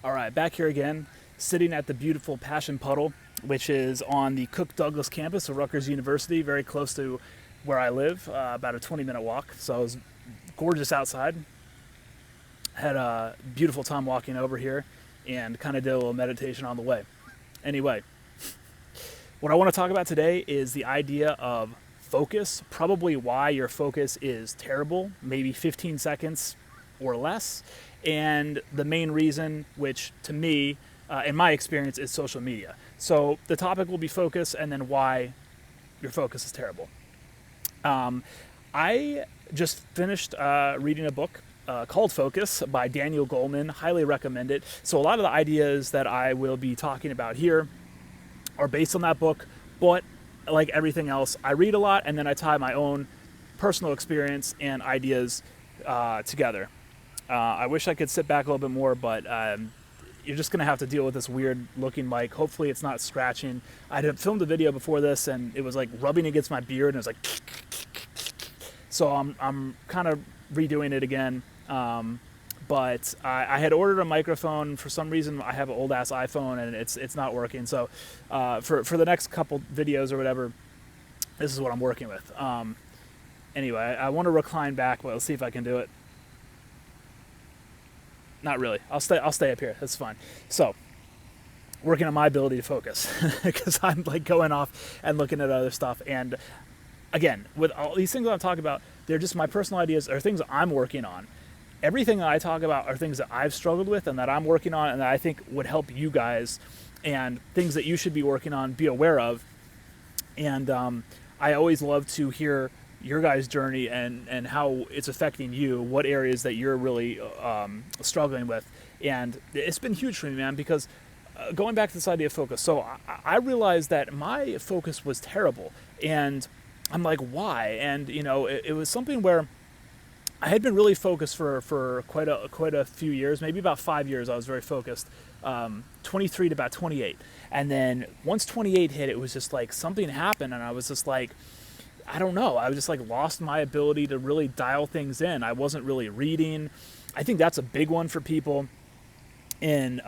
All right, back here again, sitting at the beautiful Passion Puddle, which is on the Cook Douglas campus of Rutgers University, very close to where I live, about a 20-minute walk. So it was gorgeous outside. Had a beautiful time walking over here and kind of did a little meditation on the way. Anyway, what I want to talk about today is the idea of focus, probably why your focus is terrible, maybe 15 seconds or less, and the main reason, which to me, in my experience, is social media. So the topic will be focus and then why your focus is terrible. I just finished reading a book called Focus by Daniel Goleman. Highly recommend it. So a lot of the ideas that I will be talking about here are based on that book, but like everything else, I read a lot and then I tie my own personal experience and ideas together. I wish I could sit back a little bit more, but you're just going to have to deal with this weird looking mic. Hopefully it's not scratching. I had filmed a video before this and it was like rubbing against my beard and it was like so I'm kind of redoing it again. But I had ordered a microphone. For some reason I have an old ass iPhone and it's not working. So for the next couple videos or whatever, this is what I'm working with. Anyway, I want to recline back, but let's see if I can do it. Not really. I'll stay up here. That's fine. So, working on my ability to focus because I'm like going off and looking at other stuff. And again, with all these things that I'm talking about, they're just my personal ideas or things I'm working on. Everything that I talk about are things that I've struggled with and that I'm working on and that I think would help you guys and things that you should be working on, be aware of. And I always love to hear your guys' journey and how it's affecting you, what areas that you're really struggling with. And it's been huge for me, man, because going back to this idea of focus, so I realized that my focus was terrible. And I'm like, why? And, you know, it was something where I had been really focused for quite a few years, maybe about 5 years. I was very focused, 23 to about 28. And then once 28 hit, it was just like something happened and I was just like, I don't know. I was just like lost my ability to really dial things in. I wasn't really reading. I think that's a big one for people in,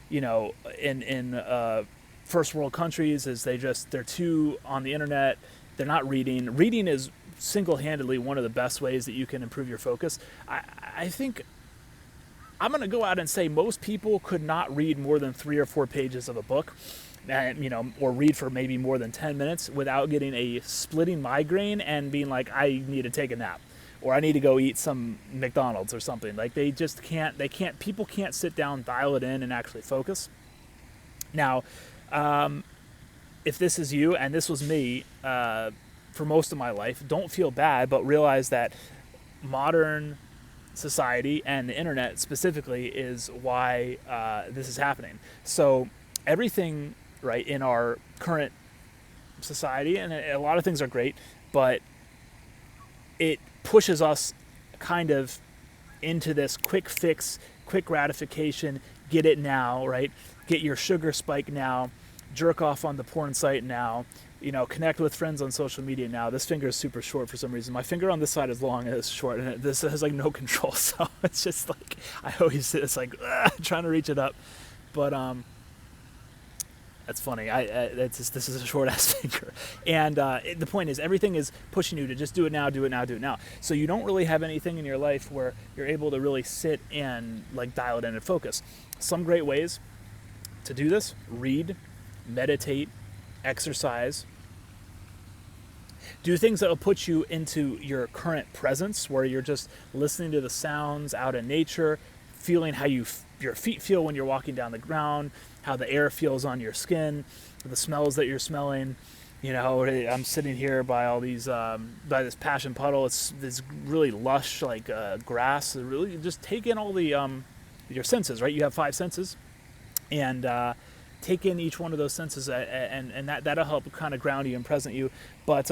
in first world countries is they're too on the internet. They're not reading. Reading is single-handedly one of the best ways that you can improve your focus. I think I'm going to go out and say most people could not read more than 3 or 4 pages of a book. And, you know, or read for maybe more than 10 minutes without getting a splitting migraine and being like, I need to take a nap or I need to go eat some McDonald's or something. Like they just can't, people can't sit down, dial it in and actually focus. Now, if this is you and this was me for most of my life, don't feel bad, but realize that modern society and the internet specifically is why this is happening. So everything right in our current society, and a lot of things are great, but it pushes us kind of into this quick fix, quick gratification, get it now, right? Get your sugar spike now, jerk off on the porn site now, you know, connect with friends on social media now. This finger is super short for some reason. My finger on this side is long and it's short, and this has like no control, so it's just like I always it's like trying to reach it up, but that's funny. This is a short ass finger, and the point is, everything is pushing you to just do it now, do it now, do it now. So you don't really have anything in your life where you're able to really sit and like dial it in and focus. Some great ways to do this: read, meditate, exercise. Do things that will put you into your current presence, where you're just listening to the sounds out in nature, feeling how your feet feel when you're walking down the ground, how the air feels on your skin, the smells that you're smelling. You know, I'm sitting here by all these, by this Passion Puddle. It's this really lush, like grass. Really, just take in all the your senses, right? You have 5 senses, and take in each one of those senses, and that'll help kind of ground you and present you. But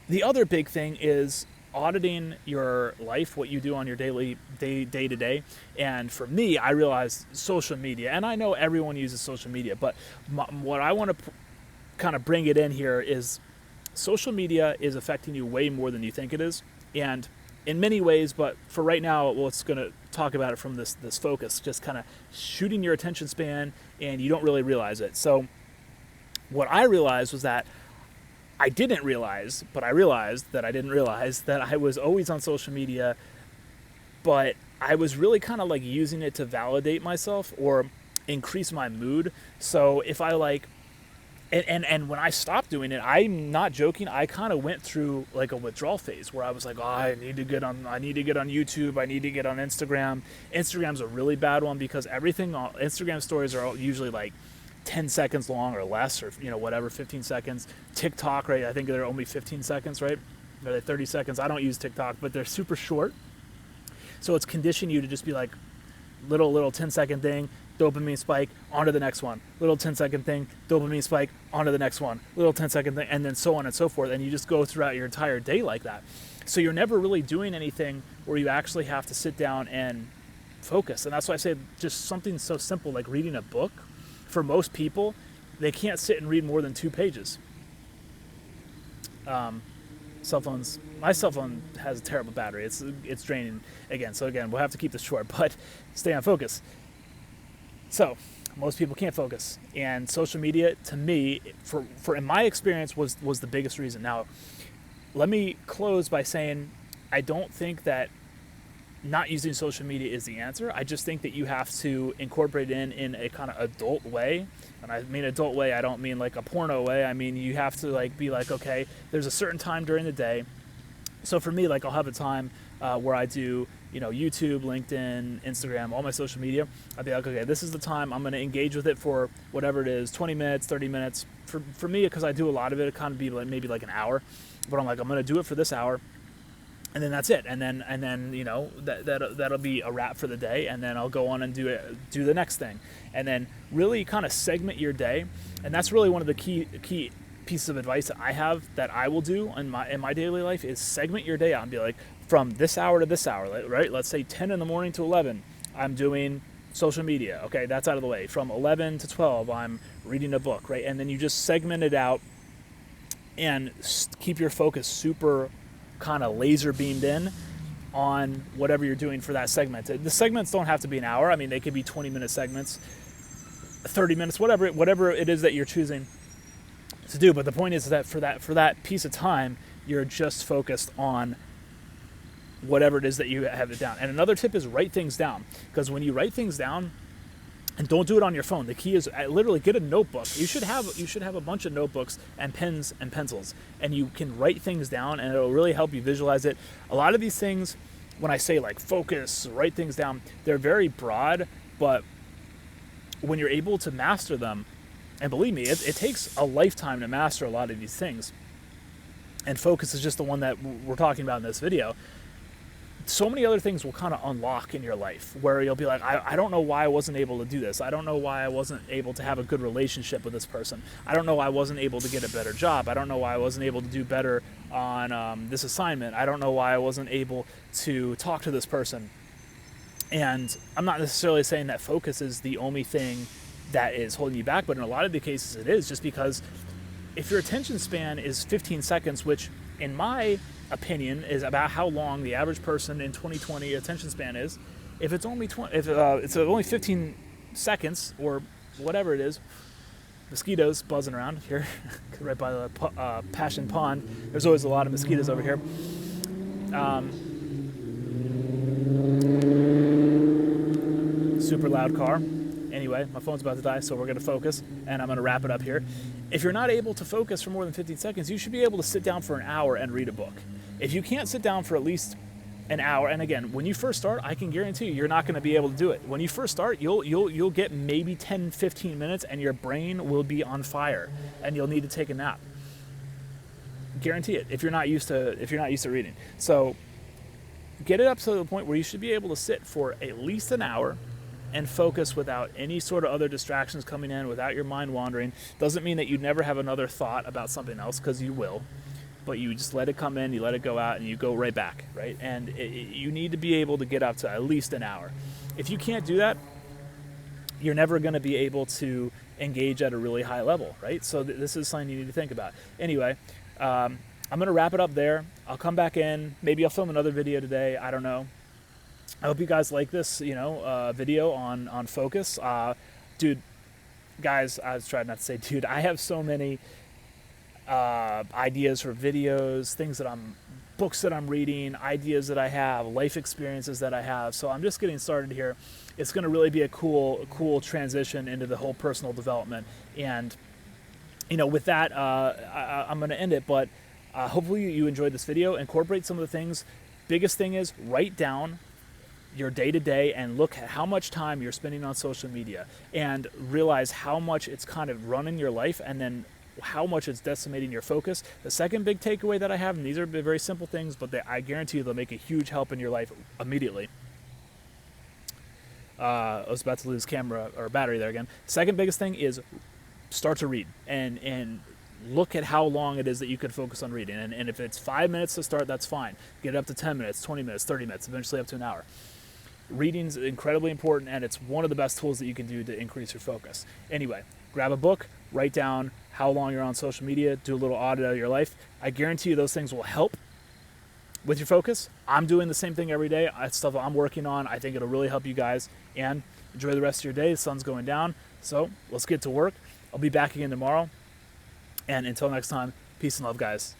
the other big thing is auditing your life, what you do on your day to day. And for me, I realized social media, and I know everyone uses social media, but what I want to kind of bring it in here is social media is affecting you way more than you think it is. And in many ways, but for right now, let's going to talk about it from this focus, just kind of shooting your attention span, and you don't really realize it. So what I realized was that I didn't realize, but I realized that I didn't realize that I was always on social media, but I was really kind of like using it to validate myself or increase my mood. So if I like, and when I stopped doing it, I'm not joking, I kind of went through like a withdrawal phase where I was like, oh, I need to get on YouTube, I need to get on Instagram. Instagram's a really bad one because Instagram stories are usually like 10 seconds long or less, or whatever, 15 seconds. TikTok, right? I think they're only 15 seconds, right? Or they're 30 seconds. I don't use TikTok, but they're super short. So it's conditioning you to just be like little 10-second thing, dopamine spike, onto the next one. Little 10-second thing, dopamine spike, onto the next one. Little 10-second thing, and then so on and so forth. And you just go throughout your entire day like that. So you're never really doing anything where you actually have to sit down and focus. And that's why I say just something so simple like reading a book. For most people, they can't sit and read more than 2 pages. My cell phone has a terrible battery. It's draining again. So again, we'll have to keep this short, but stay on focus. So most people can't focus, and social media, to me, for in my experience, was the biggest reason. Now, let me close by saying I don't think that not using social media is the answer. I just think that you have to incorporate it in a kind of adult way. And I mean adult way, I don't mean like a porno way. I mean, you have to like be like, okay, there's a certain time during the day. So for me, like I'll have a time where I do, YouTube, LinkedIn, Instagram, all my social media. I'll be like, okay, this is the time I'm going to engage with it for whatever it is, 20 minutes, 30 minutes. For me, because I do a lot of it, it kind of be like maybe like an hour. But I'm like, I'm going to do it for this hour. And then that's it. And then that'll be a wrap for the day. And then I'll go on and do the next thing. And then really kind of segment your day. And that's really one of the key pieces of advice that I have that I will do in my daily life is segment your day out and be like, from this hour to this hour, right? Let's say 10 in the morning to 11, I'm doing social media. Okay, that's out of the way. From 11 to 12, I'm reading a book, right? And then you just segment it out and keep your focus super kind of laser beamed in on whatever you're doing for that segment. The segments don't have to be an hour. I mean, they could be 20-minute segments, 30 minutes, whatever it is that you're choosing to do. But the point is that for that piece of time, you're just focused on whatever it is that you have it down. And another tip is write things down, because when you write things down, and don't do it on your phone. The key is literally get a notebook. You should have a bunch of notebooks and pens and pencils, and you can write things down, and it'll really help you visualize it. A lot of these things, when I say like focus, write things down, they're very broad, but when you're able to master them, and believe me, it takes a lifetime to master a lot of these things. And focus is just the one that we're talking about in this video. So many other things will kind of unlock in your life where you'll be like, I don't know why I wasn't able to do this. I don't know why I wasn't able to have a good relationship with this person. I don't know why I wasn't able to get a better job. I don't know why I wasn't able to do better on this assignment. I don't know why I wasn't able to talk to this person. And I'm not necessarily saying that focus is the only thing that is holding you back, but in a lot of the cases it is, just because if your attention span is 15 seconds, which in my opinion is about how long the average person in 2020 attention span is. If it's only it's only 15 seconds or whatever it is, mosquitoes buzzing around here, right by the Passion Pond. There's always a lot of mosquitoes over here. Super loud car. Anyway, my phone's about to die, so we're going to focus, and I'm going to wrap it up here. If you're not able to focus for more than 15 seconds, you should be able to sit down for an hour and read a book. If you can't sit down for at least an hour, and again, when you first start, I can guarantee you're not going to be able to do it. When you first start, you'll get maybe 10, 15 minutes, and your brain will be on fire, and you'll need to take a nap. Guarantee it. If you're not used to reading, so get it up to the point where you should be able to sit for at least an hour and focus without any sort of other distractions coming in, without your mind wandering. Doesn't mean that you never have another thought about something else, because you will. But you just let it come in, you let it go out, and you go right back, right? And you need to be able to get up to at least an hour. If you can't do that, you're never going to be able to engage at a really high level, right? So this is something you need to think about. Anyway, I'm going to wrap it up there. I'll come back in. Maybe I'll film another video today. I don't know. I hope you guys like this, video on focus. Dude, guys, I was trying not to say dude. I have so many ideas for videos, books that I'm reading, ideas that I have, life experiences that I have. So I'm just getting started here. It's going to really be a cool transition into the whole personal development. And, with that, I'm going to end it. But hopefully you enjoyed this video. Incorporate some of the things. Biggest thing is write down your day-to-day and look at how much time you're spending on social media and realize how much it's kind of running your life, and then how much it's decimating your focus. The second big takeaway that I have, and these are very simple things, but I guarantee you they'll make a huge help in your life immediately. I was about to lose camera or battery there again. Second biggest thing is start to read and look at how long it is that you can focus on reading. And if it's 5 minutes to start, that's fine. Get it up to 10 minutes, 20 minutes, 30 minutes, eventually up to an hour. Reading's incredibly important, and it's one of the best tools that you can do to increase your focus. Anyway, grab a book, write down how long you're on social media, do a little audit of your life. I guarantee you those things will help with your focus. I'm doing the same thing every day. It's stuff I'm working on. I think it'll really help you guys. And enjoy the rest of your day. The sun's going down, so let's get to work. I'll be back again tomorrow. And until next time, peace and love, guys.